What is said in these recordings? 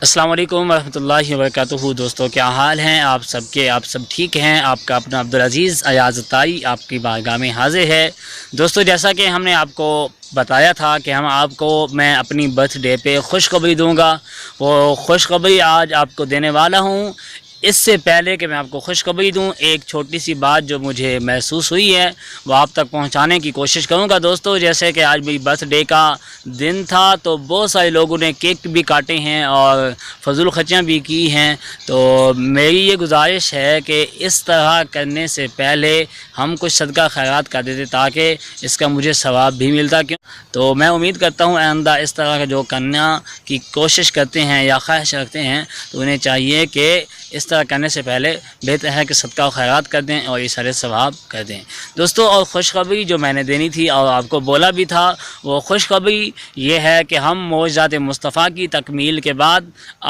السلام علیکم ورحمۃ اللہ وبرکاتہ۔ دوستوں کیا حال ہیں آپ سب کے؟ آپ سب ٹھیک ہیں؟ آپ کا اپنا عبدالعزیز ایاز طائی آپ کی بارگاہ میں حاضر ہے۔ دوستوں جیسا کہ ہم نے آپ کو بتایا تھا کہ میں اپنی برتھ ڈے پہ خوشخبری دوں گا، وہ خوشخبری آج آپ کو دینے والا ہوں۔ اس سے پہلے کہ میں آپ کو خوشخبری دوں، ایک چھوٹی سی بات جو مجھے محسوس ہوئی ہے وہ آپ تک پہنچانے کی کوشش کروں گا۔ دوستوں جیسے کہ آج میری برتھ ڈے کا دن تھا تو بہت سارے لوگوں نے کیک بھی کاٹے ہیں اور فضول خرچیاں بھی کی ہیں، تو میری یہ گزارش ہے کہ اس طرح کرنے سے پہلے ہم کچھ صدقہ خیرات کر دیتے تاکہ اس کا مجھے ثواب بھی ملتا۔ تو میں امید کرتا ہوں آئندہ اس طرح کا جو کرنے کی کوشش کرتے ہیں یا خواہش رکھتے ہیں تو انہیں چاہیے کہ اس طرح کرنے سے پہلے بہتر ہے کہ صدقہ و خیرات کر دیں اور اشارے ثواب کر دیں۔ دوستوں اور خوشخبری جو میں نے دینی تھی اور آپ کو بولا بھی تھا، وہ خوشخبری یہ ہے کہ ہم معجزات مصطفیٰ کی تکمیل کے بعد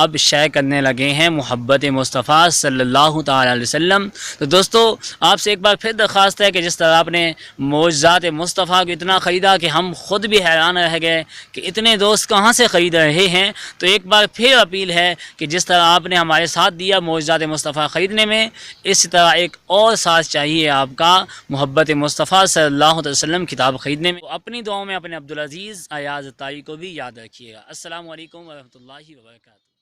اب شائع کرنے لگے ہیں محبت مصطفیٰ صلی اللہ تعالی علیہ وسلم۔ تو دوستو آپ سے ایک بار پھر درخواست ہے کہ جس طرح آپ نے معجزات مصطفیٰ کو اتنا خریدا کہ ہم خود بھی حیران رہ گئے کہ اتنے دوست کہاں سے خرید رہے ہیں، تو ایک بار پھر اپیل ہے کہ جس طرح آپ نے ہمارے ساتھ دیا معجزات مصطفیٰ خریدنے میں، اسی طرح ایک اور ساتھ چاہیے آپ کا محبت مصطفیٰ صلی اللہ علیہ وسلم کتاب خریدنے میں۔ اپنی دعاؤں میں اپنے عبدالعزیز ایاز طائی کو بھی یاد رکھیے گا۔ السلام علیکم ورحمۃ اللہ وبرکاتہ۔